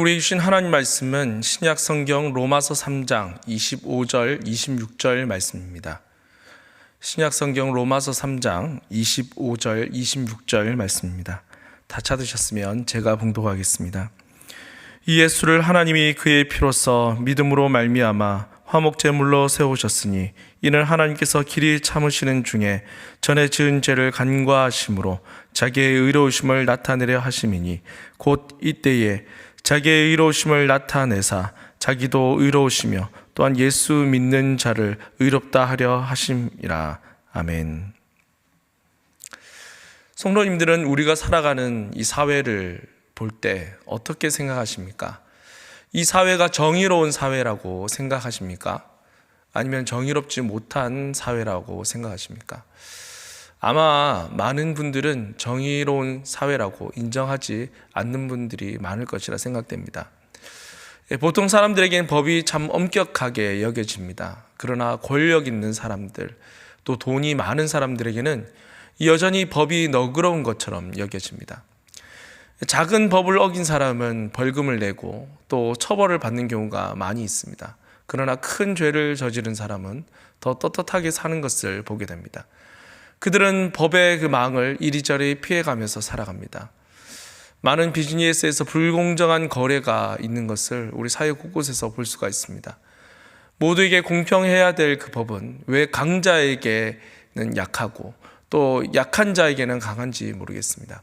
우리 주신 하나님 말씀은 신약 성경 로마서 3장 25절 26절 말씀입니다. 신약 성경 로마서 3장 25절 26절 말씀입니다. 다 찾으셨으면 제가 봉독하겠습니다. 이 예수를 하나님이 그의 피로써 믿음으로 말미암아 화목제물로 세우셨으니 이는 하나님께서 길이 참으시는 중에 전에 지은 죄를 간과하심으로 자기의 의로우심을 나타내려 하심이니 곧 이때에 자기의 의로우심을 나타내사 자기도 의로우시며 또한 예수 믿는 자를 의롭다 하려 하심이라. 아멘. 성도님들은 우리가 살아가는 이 사회를 볼 때 어떻게 생각하십니까? 이 사회가 정의로운 사회라고 생각하십니까? 아니면 정의롭지 못한 사회라고 생각하십니까? 아마 많은 분들은 정의로운 사회라고 인정하지 않는 분들이 많을 것이라 생각됩니다. 보통 사람들에게는 법이 참 엄격하게 여겨집니다. 그러나 권력 있는 사람들, 또 돈이 많은 사람들에게는 여전히 법이 너그러운 것처럼 여겨집니다. 작은 법을 어긴 사람은 벌금을 내고 또 처벌을 받는 경우가 많이 있습니다. 그러나 큰 죄를 저지른 사람은 더 떳떳하게 사는 것을 보게 됩니다. 그들은 법의 그 망을 이리저리 피해가면서 살아갑니다. 많은 비즈니스에서 불공정한 거래가 있는 것을 우리 사회 곳곳에서 볼 수가 있습니다. 모두에게 공평해야 될 그 법은 왜 강자에게는 약하고 또 약한 자에게는 강한지 모르겠습니다.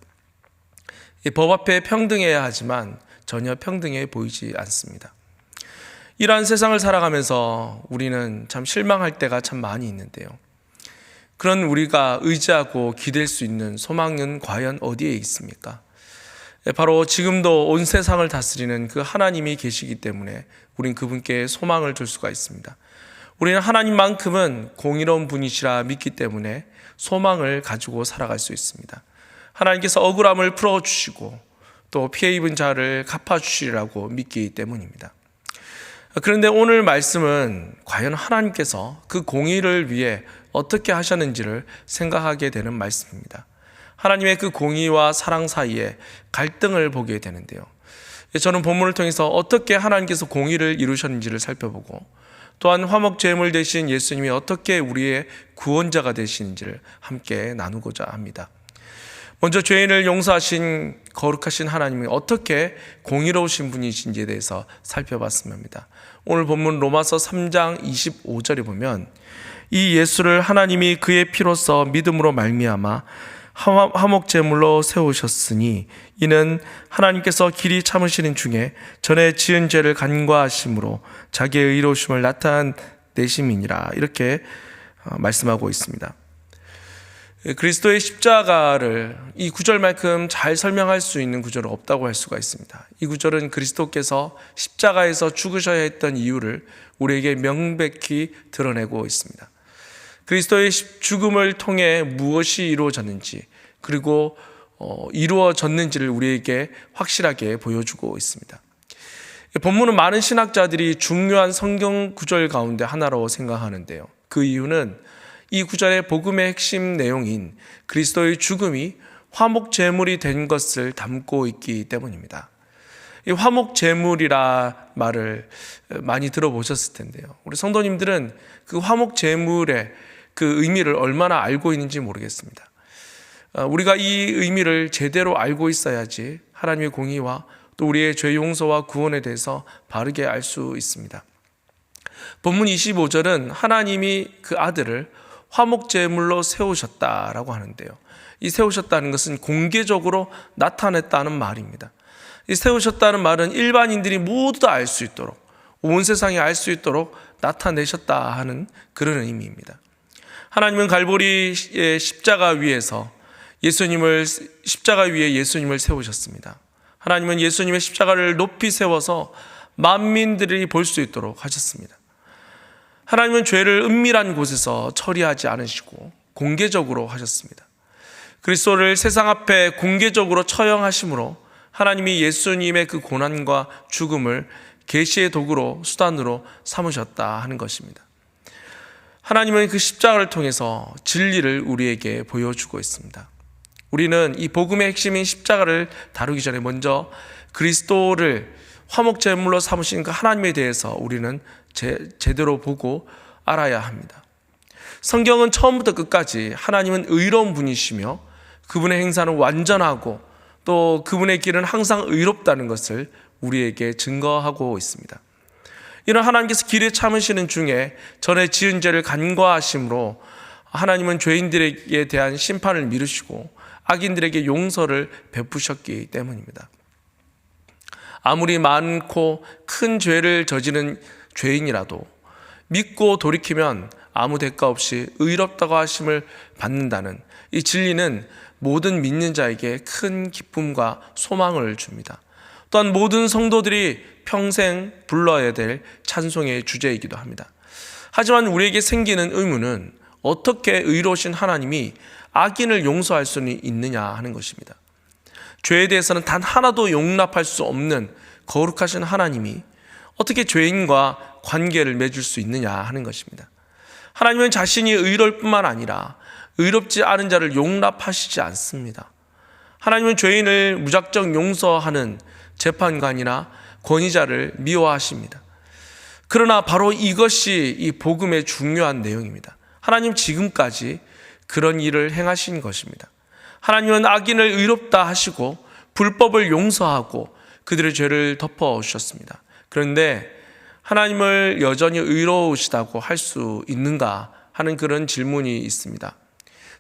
이 법 앞에 평등해야 하지만 전혀 평등해 보이지 않습니다. 이러한 세상을 살아가면서 우리는 참 실망할 때가 참 많이 있는데요. 그런 우리가 의지하고 기댈 수 있는 소망은 과연 어디에 있습니까? 바로 지금도 온 세상을 다스리는 그 하나님이 계시기 때문에 우린 그분께 소망을 둘 수가 있습니다. 우리는 하나님만큼은 공의로운 분이시라 믿기 때문에 소망을 가지고 살아갈 수 있습니다. 하나님께서 억울함을 풀어주시고 또 피해 입은 자를 갚아주시리라고 믿기 때문입니다. 그런데 오늘 말씀은 과연 하나님께서 그 공의를 위해 어떻게 하셨는지를 생각하게 되는 말씀입니다. 하나님의 그 공의와 사랑 사이에 갈등을 보게 되는데요. 저는 본문을 통해서 어떻게 하나님께서 공의를 이루셨는지를 살펴보고 또한 화목제물 되신 예수님이 어떻게 우리의 구원자가 되시는지를 함께 나누고자 합니다. 먼저 죄인을 용서하신 거룩하신 하나님이 어떻게 공의로우신 분이신지에 대해서 살펴봤으면 합니다. 오늘 본문 로마서 3장 25절에 보면 이 예수를 하나님이 그의 피로써 믿음으로 말미암아 화목제물로 세우셨으니 이는 하나님께서 길이 참으시는 중에 전에 지은 죄를 간과하심으로 자기의 의로우심을 나타내심이니라. 이렇게 말씀하고 있습니다. 그리스도의 십자가를 이 구절만큼 잘 설명할 수 있는 구절은 없다고 할 수가 있습니다. 이 구절은 그리스도께서 십자가에서 죽으셔야 했던 이유를 우리에게 명백히 드러내고 있습니다. 그리스도의 죽음을 통해 무엇이 이루어졌는지 그리고 이루어졌는지를 우리에게 확실하게 보여주고 있습니다. 본문은 많은 신학자들이 중요한 성경 구절 가운데 하나로 생각하는데요. 그 이유는 이 구절의 복음의 핵심 내용인 그리스도의 죽음이 화목제물이 된 것을 담고 있기 때문입니다. 이 화목제물이라 말을 많이 들어보셨을 텐데요. 우리 성도님들은 그 화목제물의 그 의미를 얼마나 알고 있는지 모르겠습니다. 우리가 이 의미를 제대로 알고 있어야지 하나님의 공의와 또 우리의 죄 용서와 구원에 대해서 바르게 알 수 있습니다. 본문 25절은 하나님이 그 아들을 화목제물로 세우셨다라고 하는데요. 이 세우셨다는 것은 공개적으로 나타냈다는 말입니다. 이 세우셨다는 말은 일반인들이 모두 다 알 수 있도록 온 세상이 알 수 있도록 나타내셨다 하는 그런 의미입니다. 하나님은 갈보리의 십자가 위에 예수님을 세우셨습니다. 하나님은 예수님의 십자가를 높이 세워서 만민들이 볼 수 있도록 하셨습니다. 하나님은 죄를 은밀한 곳에서 처리하지 않으시고 공개적으로 하셨습니다. 그리스도를 세상 앞에 공개적으로 처형하심으로 하나님이 예수님의 그 고난과 죽음을 계시의 도구로 수단으로 삼으셨다 하는 것입니다. 하나님은 그 십자가를 통해서 진리를 우리에게 보여주고 있습니다. 우리는 이 복음의 핵심인 십자가를 다루기 전에 먼저 그리스도를 화목 제물로 삼으신 그 하나님에 대해서 우리는 제대로 보고 알아야 합니다. 성경은 처음부터 끝까지 하나님은 의로운 분이시며 그분의 행사는 완전하고 또 그분의 길은 항상 의롭다는 것을 우리에게 증거하고 있습니다. 이런 하나님께서 길에 참으시는 중에 전에 지은 죄를 간과하심으로 하나님은 죄인들에게 대한 심판을 미루시고 악인들에게 용서를 베푸셨기 때문입니다. 아무리 많고 큰 죄를 저지른 죄인이라도 믿고 돌이키면 아무 대가 없이 의롭다고 하심을 받는다는 이 진리는 모든 믿는 자에게 큰 기쁨과 소망을 줍니다. 또한 모든 성도들이 평생 불러야 될 찬송의 주제이기도 합니다. 하지만 우리에게 생기는 의문은 어떻게 의로우신 하나님이 악인을 용서할 수는 있느냐 하는 것입니다. 죄에 대해서는 단 하나도 용납할 수 없는 거룩하신 하나님이 어떻게 죄인과 관계를 맺을 수 있느냐 하는 것입니다. 하나님은 자신이 의로울 뿐만 아니라 의롭지 않은 자를 용납하시지 않습니다. 하나님은 죄인을 무작정 용서하는 재판관이나 권위자를 미워하십니다. 그러나 바로 이것이 이 복음의 중요한 내용입니다. 하나님 지금까지 그런 일을 행하신 것입니다. 하나님은 악인을 의롭다 하시고 불법을 용서하고 그들의 죄를 덮어주셨습니다. 그런데 하나님을 여전히 의로우시다고 할 수 있는가 하는 그런 질문이 있습니다.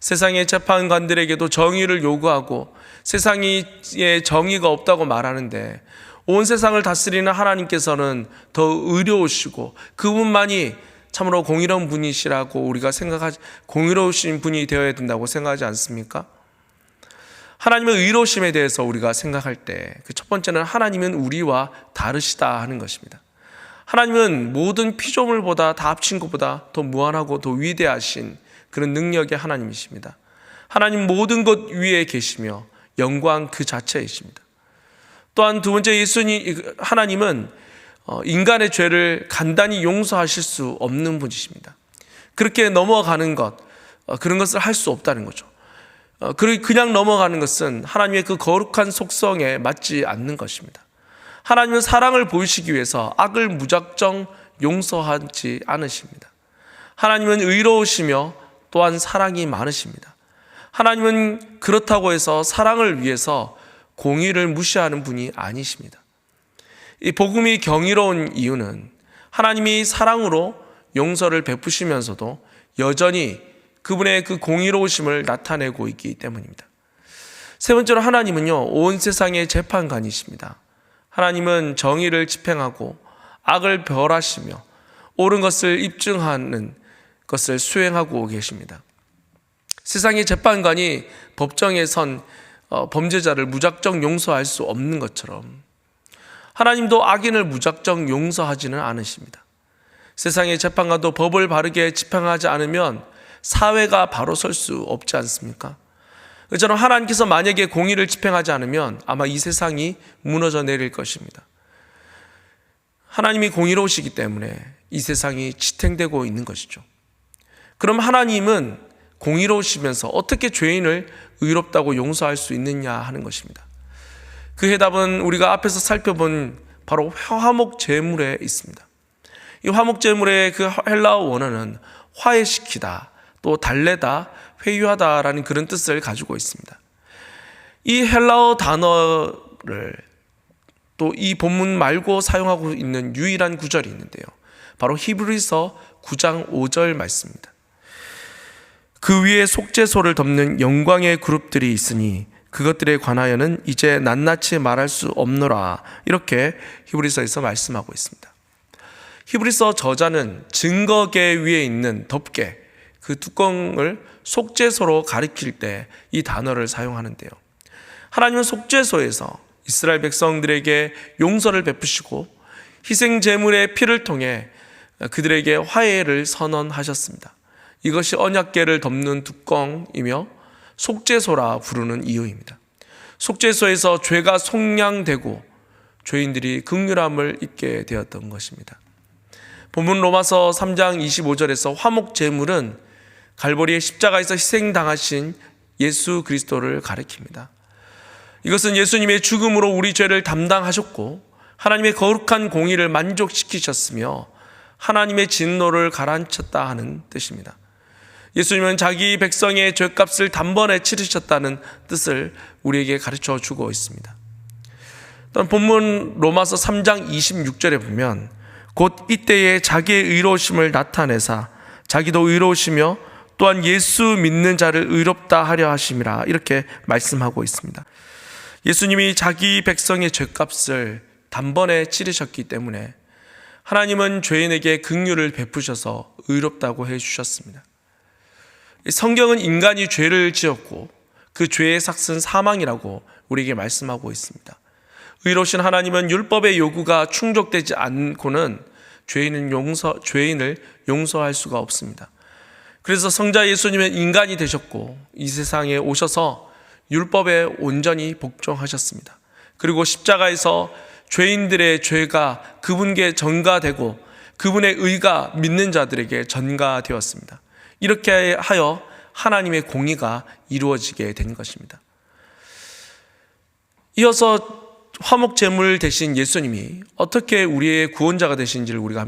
세상의 재판관들에게도 정의를 요구하고 세상에 정의가 없다고 말하는데 온 세상을 다스리는 하나님께서는 더 의로우시고 그분만이 참으로 공의로운 분이시라고 우리가 공의로우신 분이 되어야 된다고 생각하지 않습니까? 하나님의 의로우심에 대해서 우리가 생각할 때 그 첫 번째는 하나님은 우리와 다르시다 하는 것입니다. 하나님은 모든 피조물보다 다 합친 것보다 더 무한하고 더 위대하신 그런 능력의 하나님이십니다. 하나님 모든 것 위에 계시며 영광 그 자체이십니다. 또한 두 번째 하나님은 인간의 죄를 간단히 용서하실 수 없는 분이십니다. 그렇게 넘어가는 것, 그런 것을 할 수 없다는 거죠. 그냥 넘어가는 것은 하나님의 그 거룩한 속성에 맞지 않는 것입니다. 하나님은 사랑을 보이시기 위해서 악을 무작정 용서하지 않으십니다. 하나님은 의로우시며 또한 사랑이 많으십니다. 하나님은 그렇다고 해서 사랑을 위해서 공의를 무시하는 분이 아니십니다. 이 복음이 경이로운 이유는 하나님이 사랑으로 용서를 베푸시면서도 여전히 그분의 그 공의로우심을 나타내고 있기 때문입니다. 세 번째로 하나님은요, 온 세상의 재판관이십니다. 하나님은 정의를 집행하고 악을 벌하시며 옳은 것을 입증하는 것을 수행하고 계십니다. 세상의 재판관이 법정에 선 범죄자를 무작정 용서할 수 없는 것처럼 하나님도 악인을 무작정 용서하지는 않으십니다. 세상의 재판관도 법을 바르게 집행하지 않으면 사회가 바로 설 수 없지 않습니까? 저는 하나님께서 만약에 공의를 집행하지 않으면 아마 이 세상이 무너져 내릴 것입니다. 하나님이 공의로우시기 때문에 이 세상이 지탱되고 있는 것이죠. 그럼 하나님은 공의로우시면서 어떻게 죄인을 의롭다고 용서할 수 있느냐 하는 것입니다. 그 해답은 우리가 앞에서 살펴본 바로 화목 제물에 있습니다. 이 화목 제물의 그 헬라어 원어는 화해시키다, 또 달래다, 회유하다라는 그런 뜻을 가지고 있습니다. 이 헬라어 단어를 또 이 본문 말고 사용하고 있는 유일한 구절이 있는데요. 바로 히브리서 9장 5절 말씀입니다. 그 위에 속죄소를 덮는 영광의 그룹들이 있으니 그것들에 관하여는 이제 낱낱이 말할 수 없노라. 이렇게 히브리서에서 말씀하고 있습니다. 히브리서 저자는 증거계 위에 있는 덮개, 그 뚜껑을 속죄소로 가리킬 때 이 단어를 사용하는데요. 하나님은 속죄소에서 이스라엘 백성들에게 용서를 베푸시고 희생 제물의 피를 통해 그들에게 화해를 선언하셨습니다. 이것이 언약궤를 덮는 뚜껑이며 속죄소라 부르는 이유입니다. 속죄소에서 죄가 속량되고 죄인들이 긍휼함을 입게 되었던 것입니다. 본문 로마서 3장 25절에서 화목 제물은 갈보리의 십자가에서 희생당하신 예수 그리스도를 가리킵니다. 이것은 예수님의 죽음으로 우리 죄를 담당하셨고 하나님의 거룩한 공의를 만족시키셨으며 하나님의 진노를 가라앉혔다 하는 뜻입니다. 예수님은 자기 백성의 죄값을 단번에 치르셨다는 뜻을 우리에게 가르쳐 주고 있습니다. 또한 본문 로마서 3장 26절에 보면 곧 이때에 자기의 의로우심을 나타내사 자기도 의로우시며 또한 예수 믿는 자를 의롭다 하려 하심이라 이렇게 말씀하고 있습니다. 예수님이 자기 백성의 죄값을 단번에 치르셨기 때문에 하나님은 죄인에게 긍휼을 베푸셔서 의롭다고 해주셨습니다. 성경은 인간이 죄를 지었고 그 죄의 삭은 사망이라고 우리에게 말씀하고 있습니다. 의로우신 하나님은 율법의 요구가 충족되지 않고는 죄인을 용서할 수가 없습니다. 그래서 성자 예수님은 인간이 되셨고 이 세상에 오셔서 율법에 온전히 복종하셨습니다. 그리고 십자가에서 죄인들의 죄가 그분께 전가되고 그분의 의가 믿는 자들에게 전가되었습니다. 이렇게 하여 하나님의 공의가 이루어지게 된 것입니다. 이어서 화목 제물 대신 예수님이 어떻게 우리의 구원자가 되신지를 우리가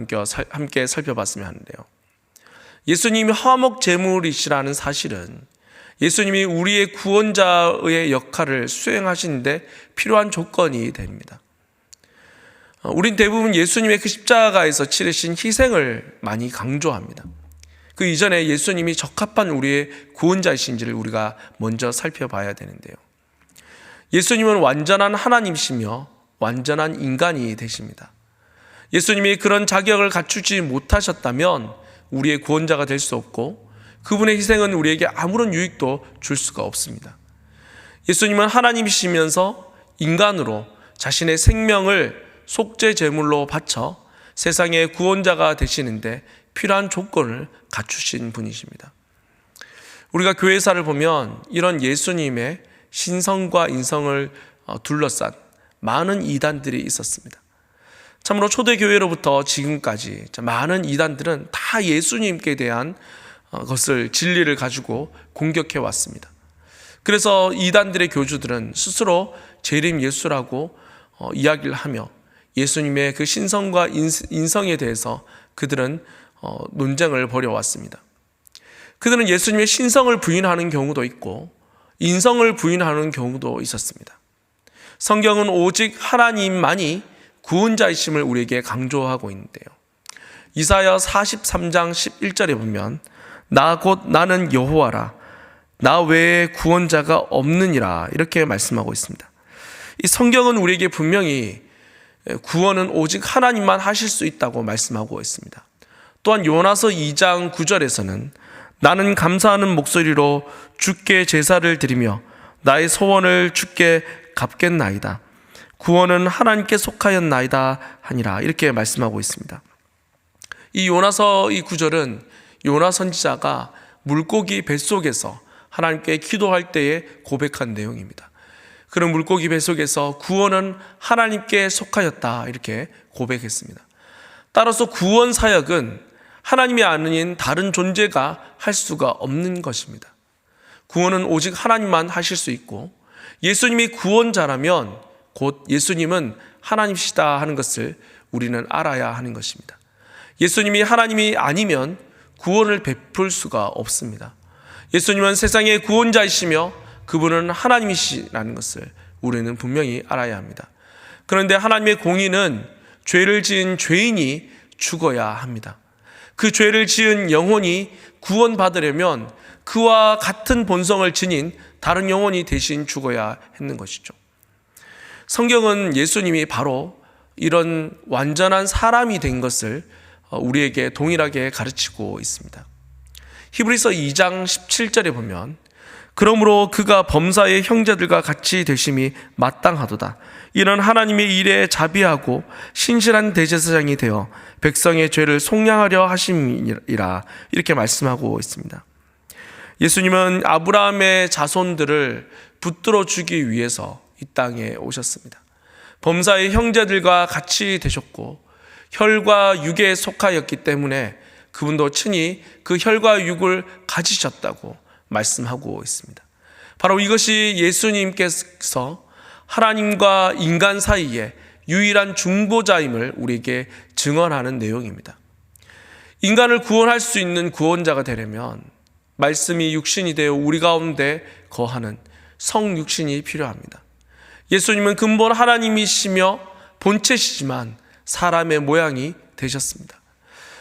함께 살펴봤으면 하는데요. 예수님이 화목 제물이시라는 사실은 예수님이 우리의 구원자의 역할을 수행하시는데 필요한 조건이 됩니다. 우린 대부분 예수님의 그 십자가에서 치르신 희생을 많이 강조합니다. 그 이전에 예수님이 적합한 우리의 구원자이신지를 우리가 먼저 살펴봐야 되는데요. 예수님은 완전한 하나님이시며 완전한 인간이 되십니다. 예수님이 그런 자격을 갖추지 못하셨다면 우리의 구원자가 될 수 없고 그분의 희생은 우리에게 아무런 유익도 줄 수가 없습니다. 예수님은 하나님이시면서 인간으로 자신의 생명을 속죄 제물로 바쳐 세상의 구원자가 되시는데 필요한 조건을 갖추신 분이십니다. 우리가 교회사를 보면 이런 예수님의 신성과 인성을 둘러싼 많은 이단들이 있었습니다. 참으로 초대교회로부터 지금까지 많은 이단들은 다 예수님께 대한 것을 진리를 가지고 공격해 왔습니다. 그래서 이단들의 교주들은 스스로 재림 예수라고 이야기를 하며 예수님의 그 신성과 인성에 대해서 그들은 논쟁을 벌여왔습니다. 그들은 예수님의 신성을 부인하는 경우도 있고 인성을 부인하는 경우도 있었습니다. 성경은 오직 하나님만이 구원자이심을 우리에게 강조하고 있는데요. 이사야 43장 11절에 보면 나 곧 나는 여호와라 나 외에 구원자가 없느니라 이렇게 말씀하고 있습니다. 이 성경은 우리에게 분명히 구원은 오직 하나님만 하실 수 있다고 말씀하고 있습니다. 또한 요나서 2장 9절에서는 나는 감사하는 목소리로 주께 제사를 드리며 나의 소원을 주께 갚겠나이다. 구원은 하나님께 속하였나이다 하니라 이렇게 말씀하고 있습니다. 이 요나서 이 구절은 요나 선지자가 물고기 뱃속에서 하나님께 기도할 때에 고백한 내용입니다. 그런 물고기 뱃속에서 구원은 하나님께 속하였다 이렇게 고백했습니다. 따라서 구원 사역은 하나님이 아닌 다른 존재가 할 수가 없는 것입니다. 구원은 오직 하나님만 하실 수 있고 예수님이 구원자라면 곧 예수님은 하나님이시다 하는 것을 우리는 알아야 하는 것입니다. 예수님이 하나님이 아니면 구원을 베풀 수가 없습니다. 예수님은 세상의 구원자이시며 그분은 하나님이시라는 것을 우리는 분명히 알아야 합니다. 그런데 하나님의 공의는 죄를 지은 죄인이 죽어야 합니다. 그 죄를 지은 영혼이 구원받으려면 그와 같은 본성을 지닌 다른 영혼이 대신 죽어야 했는 것이죠. 성경은 예수님이 바로 이런 완전한 사람이 된 것을 우리에게 동일하게 가르치고 있습니다. 히브리서 2장 17절에 보면 그러므로 그가 범사의 형제들과 같이 되심이 마땅하도다. 이는 하나님의 일에 자비하고 신실한 대제사장이 되어 백성의 죄를 속량하려 하심이라 이렇게 말씀하고 있습니다. 예수님은 아브라함의 자손들을 붙들어 주기 위해서 이 땅에 오셨습니다. 범사의 형제들과 같이 되셨고 혈과 육에 속하였기 때문에 그분도 친히 그 혈과 육을 가지셨다고 말씀하고 있습니다. 바로 이것이 예수님께서 하나님과 인간 사이에 유일한 중보자임을 우리에게 증언하는 내용입니다. 인간을 구원할 수 있는 구원자가 되려면 말씀이 육신이 되어 우리 가운데 거하는 성육신이 필요합니다. 예수님은 근본 하나님이시며 본체시지만 사람의 모양이 되셨습니다.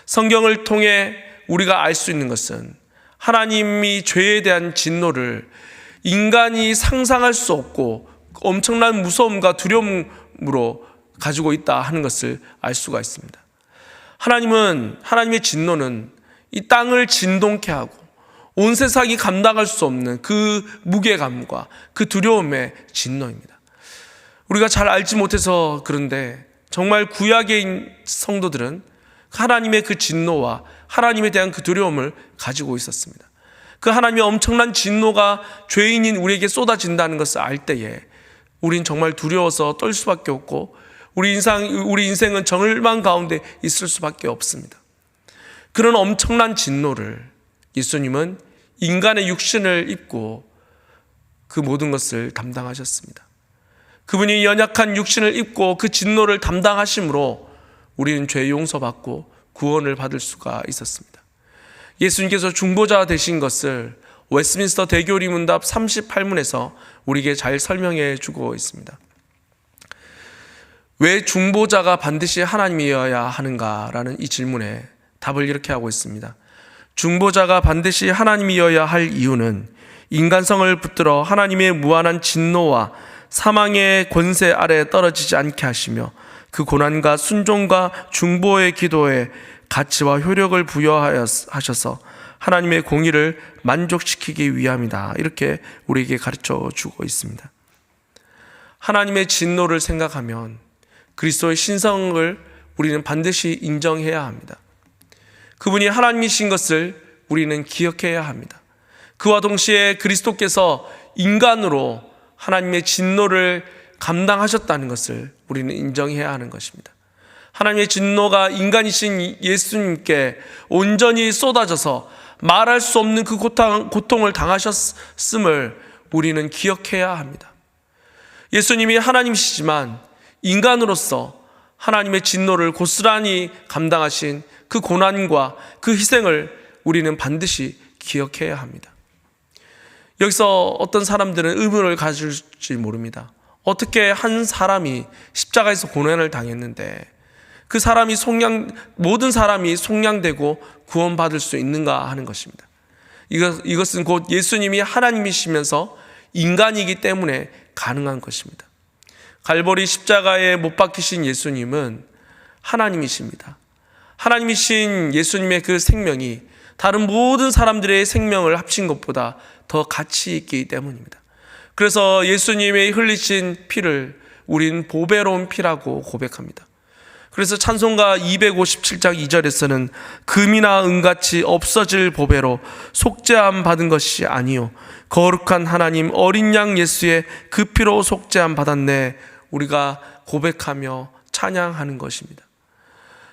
성경을 통해 우리가 알 수 있는 것은 하나님이 죄에 대한 진노를 인간이 상상할 수 없고 엄청난 무서움과 두려움으로 가지고 있다 하는 것을 알 수가 있습니다. 하나님의 진노는 이 땅을 진동케 하고 온 세상이 감당할 수 없는 그 무게감과 그 두려움의 진노입니다. 우리가 잘 알지 못해서 그런데 정말 구약의 성도들은 하나님의 그 진노와 하나님에 대한 그 두려움을 가지고 있었습니다. 그 하나님의 엄청난 진노가 죄인인 우리에게 쏟아진다는 것을 알 때에 우린 정말 두려워서 떨 수밖에 없고 우리 인생은 절망 가운데 있을 수밖에 없습니다. 그런 엄청난 진노를 예수님은 인간의 육신을 입고 그 모든 것을 담당하셨습니다. 그분이 연약한 육신을 입고 그 진노를 담당하심으로 우리는 죄 용서받고 구원을 받을 수가 있었습니다. 예수님께서 중보자 되신 것을 웨스민스터 대교리문답 38문에서 우리에게 잘 설명해 주고 있습니다. 왜 중보자가 반드시 하나님이어야 하는가라는 이 질문에 답을 이렇게 하고 있습니다. 중보자가 반드시 하나님이어야 할 이유는 인간성을 붙들어 하나님의 무한한 진노와 사망의 권세 아래 떨어지지 않게 하시며 그 고난과 순종과 중보의 기도에 가치와 효력을 부여하셔서 하나님의 공의를 만족시키기 위함이다. 이렇게 우리에게 가르쳐 주고 있습니다. 하나님의 진노를 생각하면 그리스도의 신성을 우리는 반드시 인정해야 합니다. 그분이 하나님이신 것을 우리는 기억해야 합니다. 그와 동시에 그리스도께서 인간으로 하나님의 진노를 감당하셨다는 것을 우리는 인정해야 하는 것입니다. 하나님의 진노가 인간이신 예수님께 온전히 쏟아져서 말할 수 없는 그 고통을 당하셨음을 우리는 기억해야 합니다. 예수님이 하나님이시지만 인간으로서 하나님의 진노를 고스란히 감당하신 그 고난과 그 희생을 우리는 반드시 기억해야 합니다. 여기서 어떤 사람들은 의문을 가질지 모릅니다. 어떻게 한 사람이 십자가에서 고난을 당했는데 그 사람이 모든 사람이 속량되고 구원받을 수 있는가 하는 것입니다. 이것은 곧 예수님이 하나님이시면서 인간이기 때문에 가능한 것입니다. 갈보리 십자가에 못 박히신 예수님은 하나님이십니다. 하나님이신 예수님의 그 생명이 다른 모든 사람들의 생명을 합친 것보다 더 가치 있기 때문입니다. 그래서 예수님의 흘리신 피를 우린 보배로운 피라고 고백합니다. 그래서 찬송가 257장 2절에서는 금이나 은같이 없어질 보배로 속죄함 받은 것이 아니요 거룩한 하나님 어린 양 예수의 그 피로 속죄함 받았네, 우리가 고백하며 찬양하는 것입니다.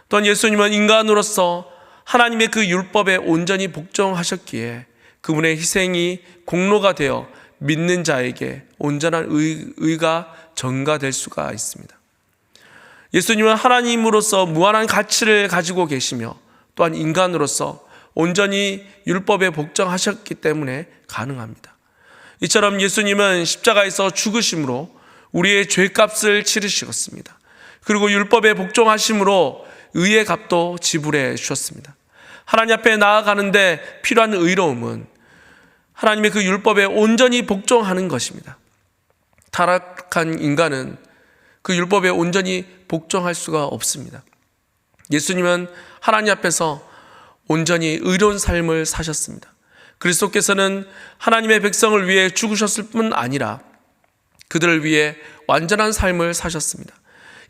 또한 예수님은 인간으로서 하나님의 그 율법에 온전히 복종하셨기에 그분의 희생이 공로가 되어 믿는 자에게 온전한 의가 전가될 수가 있습니다. 예수님은 하나님으로서 무한한 가치를 가지고 계시며 또한 인간으로서 온전히 율법에 복종하셨기 때문에 가능합니다. 이처럼 예수님은 십자가에서 죽으심으로 우리의 죄값을 치르셨습니다. 그리고 율법에 복종하심으로 의의 값도 지불해 주셨습니다. 하나님 앞에 나아가는데 필요한 의로움은 하나님의 그 율법에 온전히 복종하는 것입니다. 타락한 인간은 그 율법에 온전히 복종할 수가 없습니다. 예수님은 하나님 앞에서 온전히 의로운 삶을 사셨습니다. 그리스도께서는 하나님의 백성을 위해 죽으셨을 뿐 아니라 그들을 위해 완전한 삶을 사셨습니다.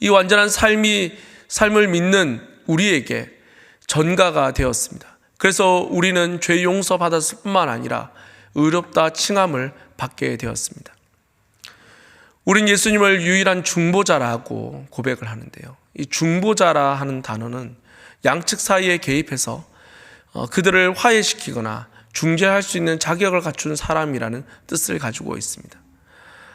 이 완전한 삶을 믿는 우리에게 전가가 되었습니다. 그래서 우리는 죄 용서 받았을 뿐만 아니라 의롭다 칭함을 받게 되었습니다. 우린 예수님을 유일한 중보자라고 고백을 하는데요. 이 중보자라 하는 단어는 양측 사이에 개입해서 그들을 화해시키거나 중재할 수 있는 자격을 갖춘 사람이라는 뜻을 가지고 있습니다.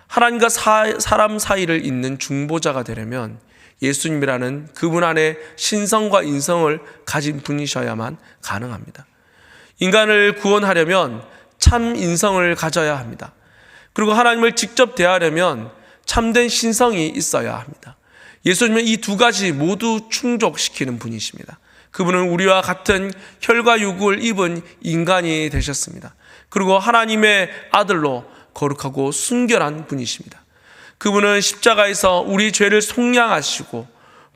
하나님과 사람 사이를 잇는 중보자가 되려면 예수님이라는 그분 안에 신성과 인성을 가진 분이셔야만 가능합니다. 인간을 구원하려면 참 인성을 가져야 합니다. 그리고 하나님을 직접 대하려면 참된 신성이 있어야 합니다. 예수님은 이 두 가지 모두 충족시키는 분이십니다. 그분은 우리와 같은 혈과 육을 입은 인간이 되셨습니다. 그리고 하나님의 아들로 거룩하고 순결한 분이십니다. 그분은 십자가에서 우리 죄를 속량하시고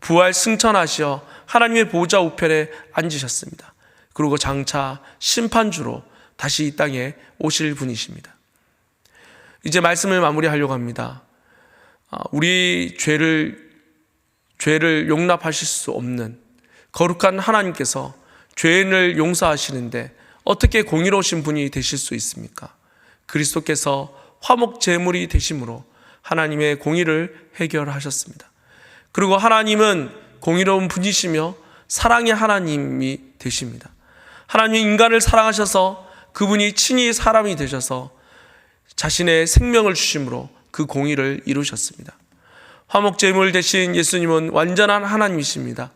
부활 승천하시어 하나님의 보좌 우편에 앉으셨습니다. 그리고 장차 심판주로 다시 이 땅에 오실 분이십니다. 이제 말씀을 마무리하려고 합니다. 우리 죄를 용납하실 수 없는 거룩한 하나님께서 죄인을 용서하시는데 어떻게 공의로우신 분이 되실 수 있습니까? 그리스도께서 화목 제물이 되심으로 하나님의 공의를 해결하셨습니다. 그리고 하나님은 공의로운 분이시며 사랑의 하나님이 되십니다. 하나님이 인간을 사랑하셔서 그분이 친히 사람이 되셔서 자신의 생명을 주심으로 그 공의를 이루셨습니다. 화목 제물 대신 예수님은 완전한 하나님이십니다.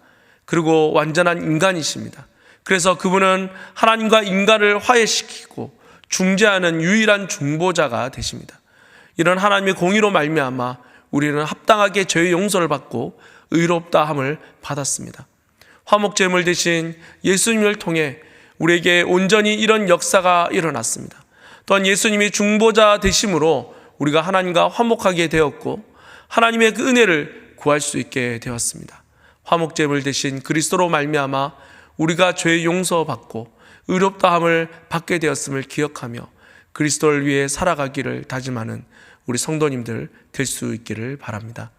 그리고 완전한 인간이십니다. 그래서 그분은 하나님과 인간을 화해시키고 중재하는 유일한 중보자가 되십니다. 이런 하나님의 공의로 말미암아 우리는 합당하게 죄의 용서를 받고 의롭다함을 받았습니다. 화목 제물 대신 예수님을 통해 우리에게 온전히 이런 역사가 일어났습니다. 또한 예수님이 중보자 되심으로 우리가 하나님과 화목하게 되었고 하나님의 그 은혜를 구할 수 있게 되었습니다. 화목 제물 대신 그리스도로 말미암아 우리가 죄의 용서받고 의롭다함을 받게 되었음을 기억하며 그리스도를 위해 살아가기를 다짐하는 우리 성도님들 될 수 있기를 바랍니다.